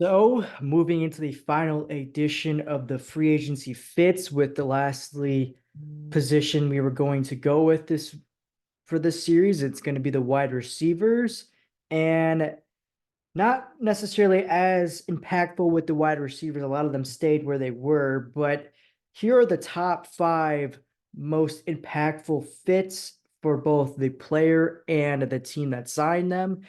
So, moving into the final edition of the free agency fits with the lastly position we were going to go with this for this series, it's going to be the wide receivers, and not necessarily as impactful with the wide receivers. A lot of them stayed where they were, but here are the top five most impactful fits for both the player and the team that signed them.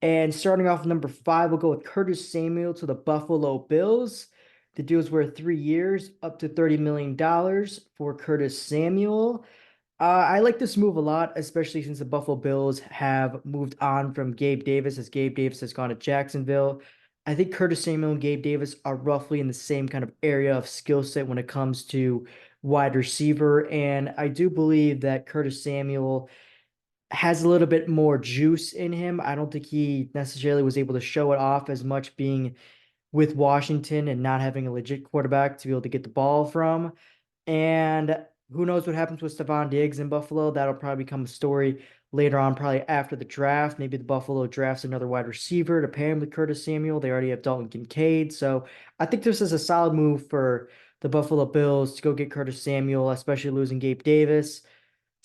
And starting off number five, we'll go with Curtis Samuel to the Buffalo Bills. The deal's worth 3 years, up to $30 million for Curtis Samuel. I like this move a lot, especially since the Buffalo Bills have moved on from Gabe Davis, as Gabe Davis has gone to Jacksonville. I think Curtis Samuel and Gabe Davis are roughly in the same kind of area of skill set when it comes to wide receiver. And I do believe that Curtis Samuel has a little bit more juice in him. I don't think he necessarily was able to show it off as much being with Washington and not having a legit quarterback to be able to get the ball from. And who knows what happens with Stephon Diggs in Buffalo? That'll probably become a story later on, probably after the draft. Maybe the Buffalo drafts another wide receiver to pair him with Curtis Samuel. They already have Dalton Kincaid. So I think this is a solid move for the Buffalo Bills to go get Curtis Samuel, especially losing Gabe Davis.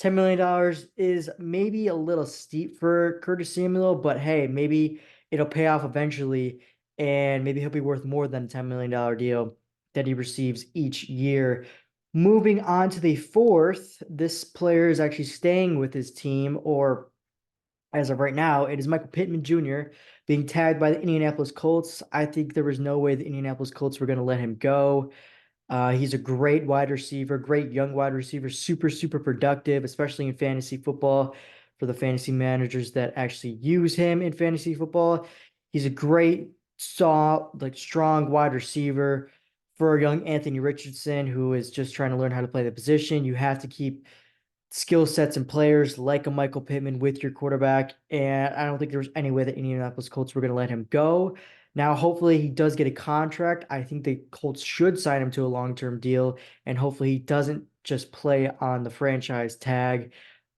$10 million is maybe a little steep for Curtis Samuel, but hey, maybe it'll pay off eventually, and maybe he'll be worth more than a $10 million deal that he receives each year. Moving on to the fourth, this player is actually staying with his team, or as of right now, it is Michael Pittman Jr. being tagged by the Indianapolis Colts. I think there was no way the Indianapolis Colts were going to let him go. He's a great wide receiver, great young wide receiver, super, super productive, especially in fantasy football for the fantasy managers that actually use him in fantasy football. He's a great, strong wide receiver for a young Anthony Richardson who is just trying to learn how to play the position. You have to keep skill sets and players like a Michael Pittman with your quarterback. And I don't think there was any way that Indianapolis Colts were going to let him go. Now, hopefully, he does get a contract. I think the Colts should sign him to a long-term deal, and hopefully, he doesn't just play on the franchise tag.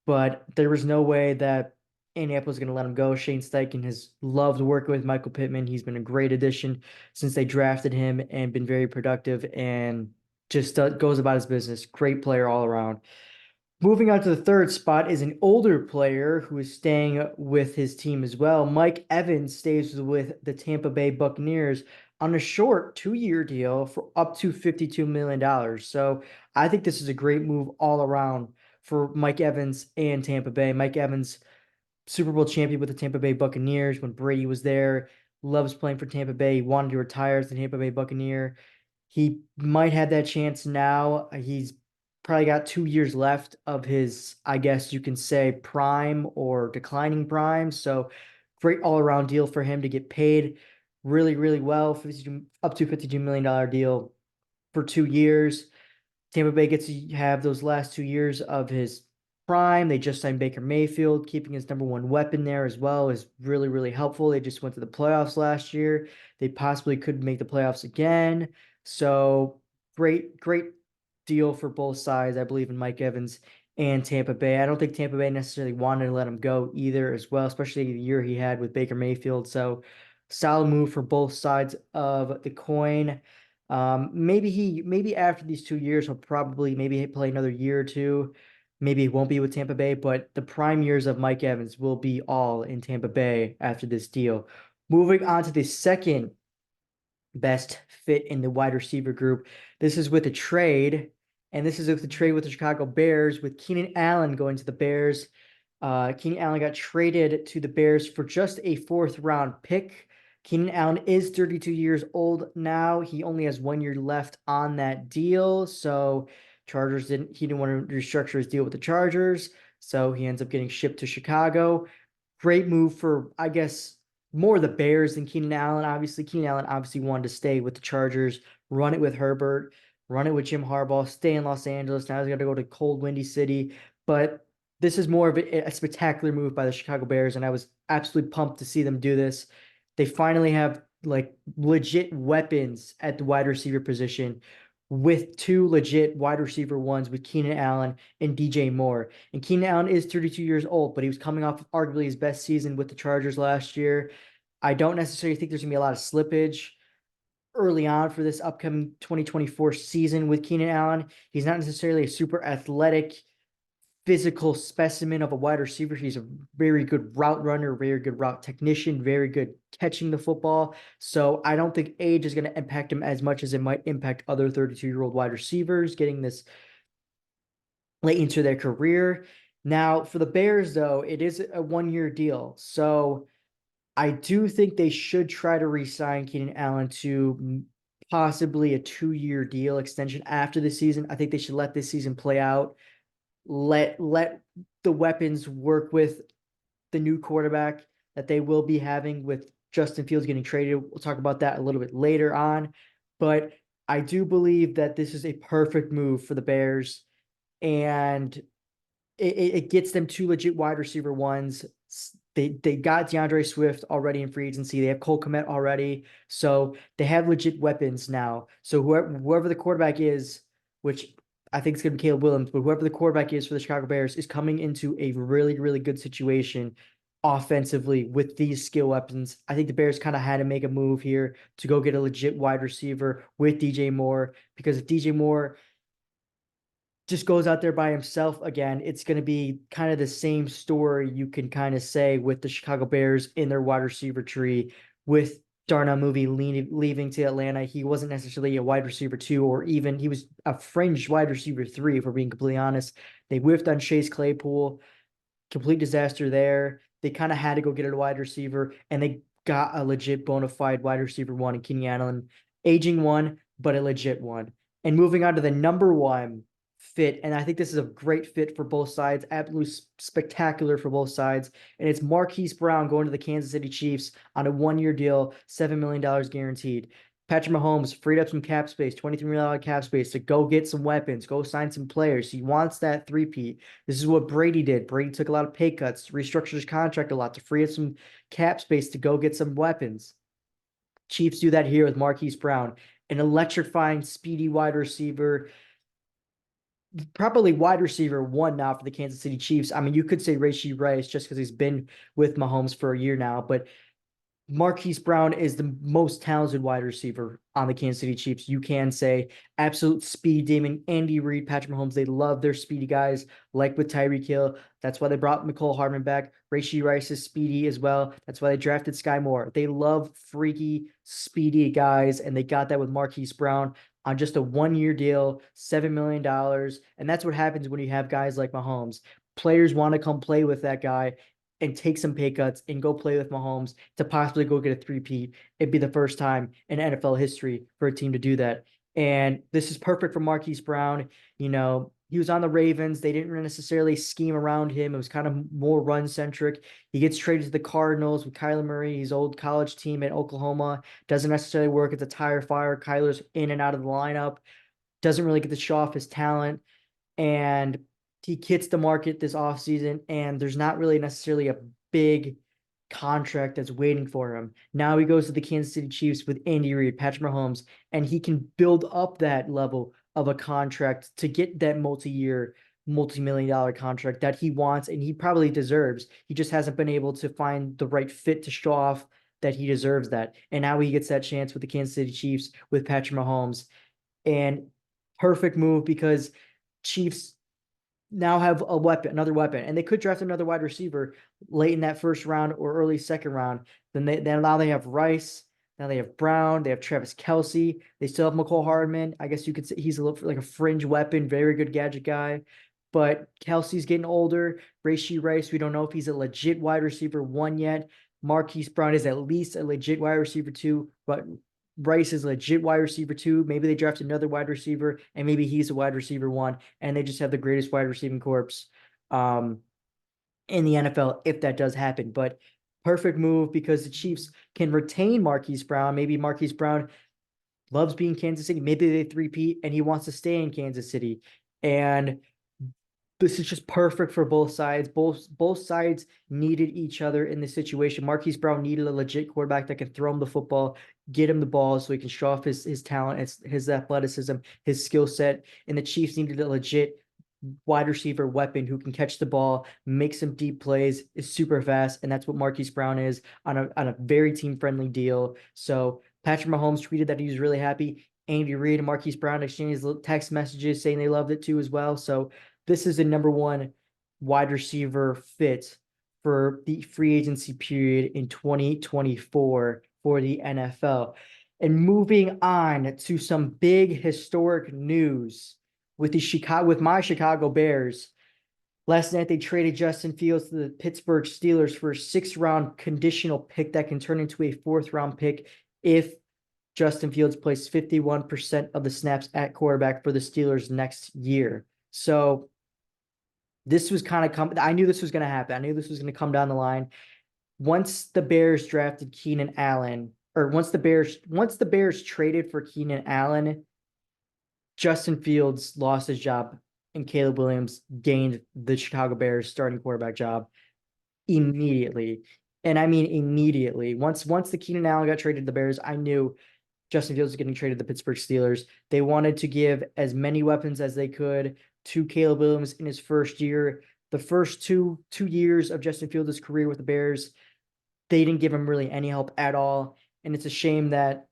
But there was no way that Indianapolis is going to let him go. Shane Steichen has loved working with Michael Pittman. He's been a great addition since they drafted him and been very productive and just goes about his business. Great player all around. Moving on to the third spot is an older player who is staying with his team as well. Mike Evans stays with the Tampa Bay Buccaneers on a short 2-year deal for up to $52 million. So I think this is a great move all around for Mike Evans and Tampa Bay. Mike Evans, Super Bowl champion with the Tampa Bay Buccaneers when Brady was there, loves playing for Tampa Bay. He wanted to retire as the Tampa Bay Buccaneer. He might have that chance now. He's probably got 2 years left of his, I guess you can say, prime or declining prime. So great all around deal for him to get paid really, really well. 52, up to $52 million deal for 2 years. Tampa Bay gets to have those last 2 years of his prime. They just signed Baker Mayfield, keeping his number one weapon there as well is really, really helpful. They just went to the playoffs last year. They possibly could make the playoffs again. So great, great deal for both sides. I believe in Mike Evans and Tampa Bay. I don't think Tampa Bay necessarily wanted to let him go either as well, especially the year he had with Baker Mayfield. So solid move for both sides of the coin. Maybe after these 2 years, he'll probably maybe play another year or two. Maybe he won't be with Tampa Bay, but the prime years of Mike Evans will be all in Tampa Bay after this deal. Moving on to the second best fit in the wide receiver group. This is with a trade, and this is with the trade with the Chicago Bears, with Keenan Allen going to the Bears. Keenan Allen got traded to the Bears for just a fourth round pick. Keenan Allen is 32 years old now. He only has 1 year left on that deal. So he didn't want to restructure his deal with the Chargers. So he ends up getting shipped to Chicago. Great move for, I guess, more the Bears than Keenan Allen. Obviously, Keenan Allen obviously wanted to stay with the Chargers, run it with Herbert, run it with Jim Harbaugh, stay in Los Angeles. Now he's got to go to cold, windy city. But this is more of a spectacular move by the Chicago Bears, and I was absolutely pumped to see them do this. They finally have like legit weapons at the wide receiver position with two legit wide receiver ones with Keenan Allen and DJ Moore. And Keenan Allen is 32 years old, but he was coming off of arguably his best season with the Chargers last year. I don't necessarily think there's going to be a lot of slippage. early on for this upcoming 2024 season with Keenan Allen. He's not necessarily a super athletic, physical specimen of a wide receiver. He's a very good route runner, very good route technician, very good catching the football. So I don't think age is going to impact him as much as it might impact other 32-year-old wide receivers getting this late into their career. Now, for the Bears, though, it is a 1 year deal. So I do think they should try to re-sign Keenan Allen to possibly a 2 year deal extension after the season. I think they should let this season play out. Let the weapons work with the new quarterback that they will be having with Justin Fields getting traded. We'll talk about that a little bit later on. But I do believe that this is a perfect move for the Bears, and it gets them two legit wide receiver ones. They got DeAndre Swift already in free agency. They have Cole Kmet already. So they have legit weapons now. So whoever the quarterback is, which I think it's going to be Caleb Williams, but whoever the quarterback is for the Chicago Bears is coming into a really, really good situation offensively with these skill weapons. I think the Bears kind of had to make a move here to go get a legit wide receiver with DJ Moore, because if DJ Moore just goes out there by himself again, it's going to be kind of the same story you can kind of say with the Chicago Bears in their wide receiver tree with Darnell Mooney leaving to Atlanta. He wasn't necessarily a wide receiver 2, or even he was a fringe wide receiver 3, if we're being completely honest. They whiffed on Chase Claypool, complete disaster there. They kind of had to go get a wide receiver, and they got a legit bona fide wide receiver 1 in Keenan Allen, aging one, but a legit one. And moving on to the number 1 fit, and I think this is a great fit for both sides, absolutely spectacular for both sides, and it's Marquise Brown going to the Kansas City Chiefs on a 1 year deal, $7 million guaranteed. Patrick Mahomes freed up some cap space, $23 million cap space, to go get some weapons, go sign some players. He wants that three-peat. This is what Brady did. Brady took a lot of pay cuts, restructured his contract a lot to free up some cap space to go get some weapons. Chiefs do that here with Marquise Brown, an electrifying, speedy wide receiver, probably wide receiver 1 now for the Kansas City Chiefs. I mean, you could say Rashee Rice just because he's been with Mahomes for a year now, but Marquise Brown is the most talented wide receiver on the Kansas City Chiefs. You can say absolute speed demon. Andy Reid, Patrick Mahomes, they love their speedy guys, like with Tyreek Hill. That's why they brought Mecole Hardman back. Rashee Rice is speedy as well. That's why they drafted Sky Moore. They love freaky, speedy guys, and they got that with Marquise Brown on just a 1 year deal, $7 million. And that's what happens when you have guys like Mahomes. Players want to come play with that guy and take some pay cuts and go play with Mahomes to possibly go get a three-peat. It'd be the first time in NFL history for a team to do that. And this is perfect for Marquise Brown. You know, he was on the Ravens. They didn't necessarily scheme around him. It was kind of more run-centric. He gets traded to the Cardinals with Kyler Murray, his old college team at Oklahoma. Doesn't necessarily work. It's a tire fire. Kyler's in and out of the lineup. Doesn't really get to show off his talent. And he hits the market this offseason, and there's not really necessarily a big contract that's waiting for him. Now he goes to the Kansas City Chiefs with Andy Reid, Patrick Mahomes, and he can build up that level of a contract to get that multi-year, multi-million-dollar contract that he wants and he probably deserves. He just hasn't been able to find the right fit to show off that he deserves that. And now he gets that chance with the Kansas City Chiefs with Patrick Mahomes. And perfect move, because Chiefs now have a weapon, another weapon, and they could draft another wide receiver late in that first round or early second round. Then now they have Rice, now they have Brown, they have Travis Kelce, they still have Mecole Hardman. I guess you could say he's a little like a fringe weapon, very good gadget guy. But Kelsey's getting older. Rashee Rice, we don't know if he's a legit wide receiver 1 yet. Marquise Brown is at least a legit wide receiver 2, but Rice is a legit wide receiver 2. Maybe they draft another wide receiver, and maybe he's a wide receiver 1, and they just have the greatest wide receiving corps in the NFL if that does happen. But perfect move, because the Chiefs can retain Marquise Brown. Maybe Marquise Brown loves being Kansas City. Maybe they three-peat, and he wants to stay in Kansas City. And this is just perfect for both sides. Both sides needed each other in this situation. Marquise Brown needed a legit quarterback that can throw him the football, get him the ball so he can show off his talent, his athleticism, his skill set. And the Chiefs needed a legit wide receiver weapon who can catch the ball, make some deep plays, is super fast, and that's what Marquise Brown is on a very team-friendly deal. So Patrick Mahomes tweeted that he was really happy. Andy Reid and Marquise Brown exchanged text messages saying they loved it too as well. So this is the number one wide receiver fit for the free agency period in 2024 for the NFL. And moving on to some big historic news with my Chicago Bears. Last night they traded Justin Fields to the Pittsburgh Steelers for a 6th-round conditional pick that can turn into a 4th-round pick if Justin Fields plays 51% of the snaps at quarterback for the Steelers next year. So this was kind of I knew this was going to happen. I knew this was going to come down the line. Once the Bears drafted Keenan Allen, or once the Bears traded for Keenan Allen, Justin Fields lost his job and Caleb Williams gained the Chicago Bears starting quarterback job immediately. And I mean immediately. Once the Keenan Allen got traded to the Bears, I knew Justin Fields was getting traded to the Pittsburgh Steelers. They wanted to give as many weapons as they could to Caleb Williams in his first year. The first two years of Justin Fields' career with the Bears, they didn't give him really any help at all. And it's a shame that,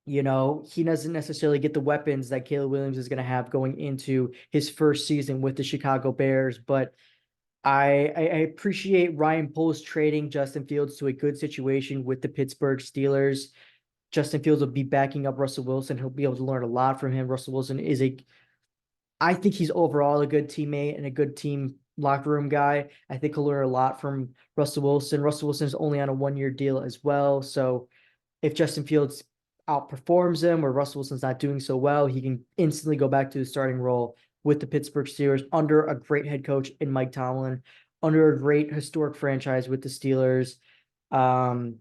he doesn't necessarily get the weapons that Caleb Williams is going to have going into his first season with the Chicago Bears. But I appreciate Ryan Poles trading Justin Fields to a good situation with the Pittsburgh Steelers. Justin Fields will be backing up Russell Wilson. He'll be able to learn a lot from him. Russell Wilson I think he's overall a good teammate and a good team locker room guy. I think he'll learn a lot from Russell Wilson. Russell Wilson is only on a 1-year deal as well. So if Justin Fields outperforms him or Russell Wilson's not doing so well, he can instantly go back to the starting role with the Pittsburgh Steelers under a great head coach in Mike Tomlin, under a great historic franchise with the Steelers. And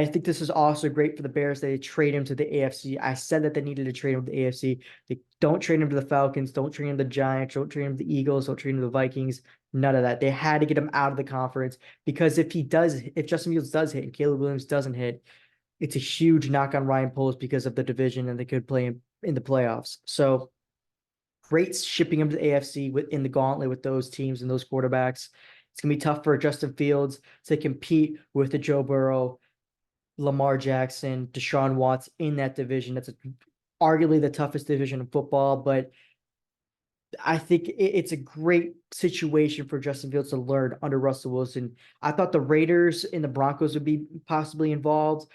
I think this is also great for the Bears. They trade him to the AFC. I said that they needed to trade him to the AFC. They don't trade him to the Falcons. Don't trade him to the Giants. Don't trade him to the Eagles. Don't trade him to the Vikings. None of that. They had to get him out of the conference because if Justin Fields does hit and Caleb Williams doesn't hit, it's a huge knock on Ryan Poles because of the division and they could play in the playoffs. So great shipping him to the AFC in the gauntlet with those teams and those quarterbacks. It's going to be tough for Justin Fields to compete with the Joe Burrow, Lamar Jackson, Deshaun Watts in that division. That's arguably the toughest division in football, but I think it's a great situation for Justin Fields to learn under Russell Wilson. I thought the Raiders and the Broncos would be possibly involved,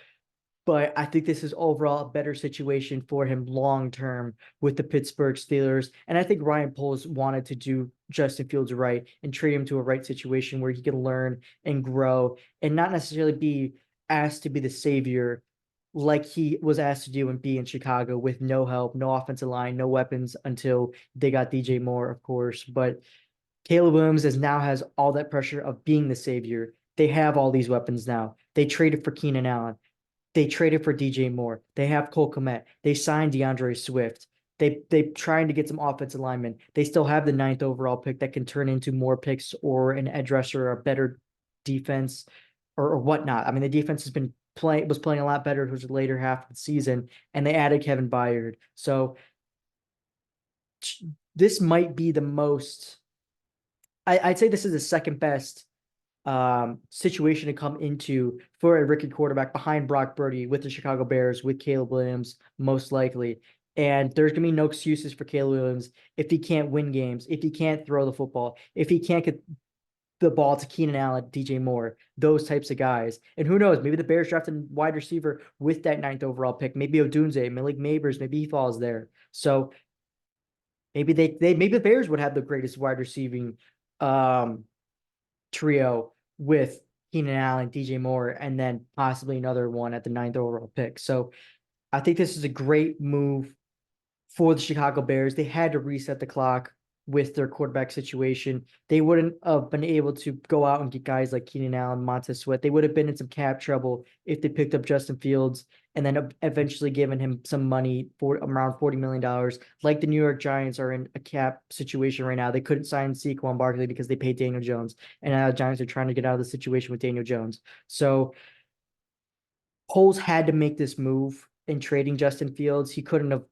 but I think this is overall a better situation for him long-term with the Pittsburgh Steelers. And I think Ryan Poles wanted to do Justin Fields right and trade him to a right situation where he can learn and grow and not necessarily be asked to be the savior like he was asked to do and be in Chicago with no help, no offensive line, no weapons until they got DJ Moore, of course. But Caleb Williams now has all that pressure of being the savior. They have all these weapons now. They traded for Keenan Allen. They traded for DJ Moore. They have Cole Kmet. They signed DeAndre Swift. They trying to get some offensive linemen. They still have the 9th overall pick that can turn into more picks or an edge rusher or a better defense or whatnot. I mean, the defense was playing a lot better towards the later half of the season, and they added Kevin Byard. So this might be the most. I'd say this is the second best situation to come into for a rookie quarterback behind Brock Purdy with the Chicago Bears with Caleb Williams, most likely. And there's going to be no excuses for Caleb Williams if he can't win games, if he can't throw the football, if he can't get the ball to Keenan Allen, DJ Moore, those types of guys. And who knows, maybe the Bears draft a wide receiver with that 9th overall pick. Maybe Odunze, Malik Nabers, maybe he falls there. So maybe maybe the Bears would have the greatest wide receiving trio with Keenan Allen, DJ Moore, and then possibly another one at the 9th overall pick. So I think this is a great move for the Chicago Bears. They had to reset the clock with their quarterback situation. They wouldn't have been able to go out and get guys like Keenan Allen, Montez Sweat. They would have been in some cap trouble if they picked up Justin Fields and then eventually given him some money for around $40 million. Like the New York Giants are in a cap situation right now. They couldn't sign Saquon Barkley because they paid Daniel Jones. And now the Giants are trying to get out of the situation with Daniel Jones. So Poles had to make this move in trading Justin Fields. He couldn't have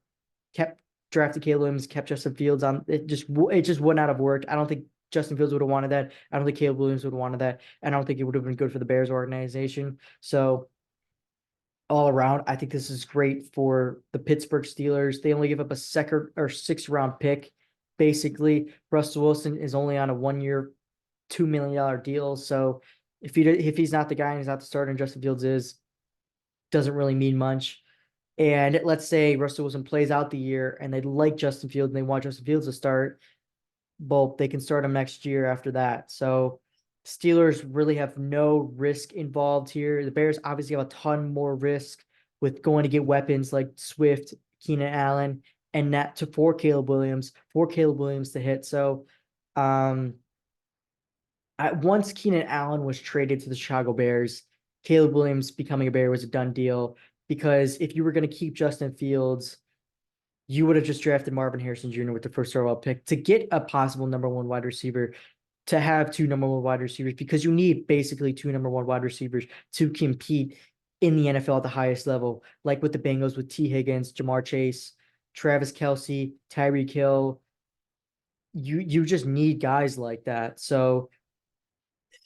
drafted Caleb Williams, kept Justin Fields on. It just would not have worked. I don't think Justin Fields would have wanted that. I don't think Caleb Williams would have wanted that. And I don't think it would have been good for the Bears organization. So all around. I think this is great for the Pittsburgh Steelers. They only give up a second or sixth round pick. Basically, Russell Wilson is only on a 1 year, $2 million deal. So if he's not the guy and he's not the starter and Justin Fields is, doesn't really mean much. And let's say Russell Wilson plays out the year and they like Justin Fields and they want Justin Fields to start, well, they can start him next year after that. So Steelers really have no risk involved here. The Bears obviously have a ton more risk with going to get weapons like Swift, Keenan Allen, and that to for Caleb Williams to hit. So once Keenan Allen was traded to the Chicago Bears, Caleb Williams becoming a Bear was a done deal because if you were going to keep Justin Fields, you would have just drafted Marvin Harrison Jr. with the first overall pick to get a possible number one wide receiver, to have two number one wide receivers, because you need basically two number one wide receivers to compete in the NFL at the highest level, like with the Bengals with T. Higgins, Jamar Chase, Travis Kelce, Tyreek Hill. You just need guys like that. So,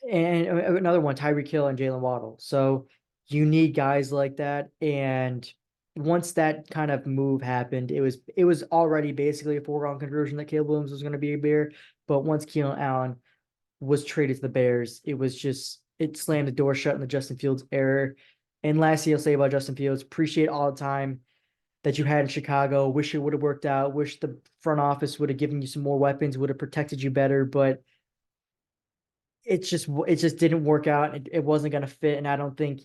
and another one, Tyreek Hill and Jalen Waddle. So you need guys like that. And once that kind of move happened, it was already basically a foregone conclusion that Caleb Williams was going to be a Bear. But once Keenan Allen was traded to the Bears, it slammed the door shut in the Justin Fields era. And lastly, I'll say about Justin Fields, appreciate all the time that you had in Chicago. Wish it would have worked out. Wish the front office would have given you some more weapons, would have protected you better. But it just didn't work out. It wasn't going to fit, and I don't think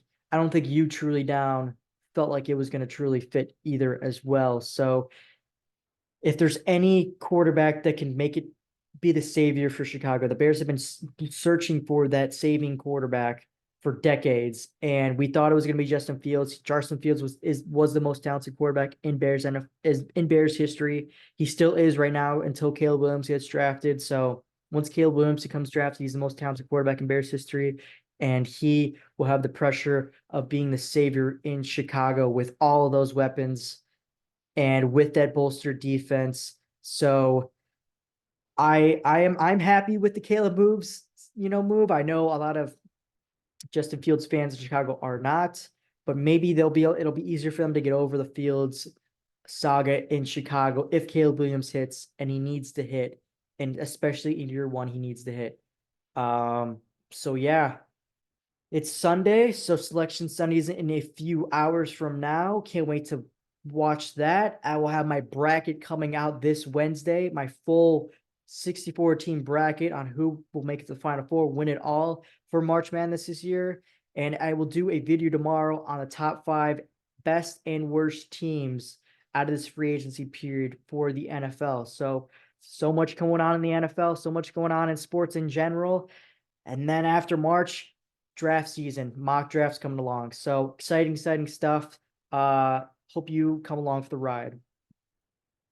you truly down felt like it was going to truly fit either as well. So if there's any quarterback that can make it be the savior for Chicago, the Bears have been searching for that saving quarterback for decades, and we thought it was going to be Justin Fields. Justin Fields was the most talented quarterback in Bears and is in Bears history. He still is right now until Caleb Williams gets drafted. So once Caleb Williams becomes drafted, he's the most talented quarterback in Bears history, and he will have the pressure of being the savior in Chicago with all of those weapons and with that bolstered defense. So I'm happy with the Caleb move. I know a lot of Justin Fields fans in Chicago are not, but maybe it'll be easier for them to get over the Fields saga in Chicago if Caleb Williams hits, and he needs to hit, and especially in year one he needs to hit. So yeah, it's Sunday, so Selection Sunday is in a few hours from now. Can't wait to watch that. I will have my bracket coming out this Wednesday, my full 64 team bracket on who will make it to the Final Four, win it all for March Madness this year. And I will do a video tomorrow on the top 5 best and worst teams out of this free agency period for the NFL. So much going on in the NFL, so much going on in sports in general. And then after March, draft season, mock drafts coming along. So exciting stuff. Hope you come along for the ride.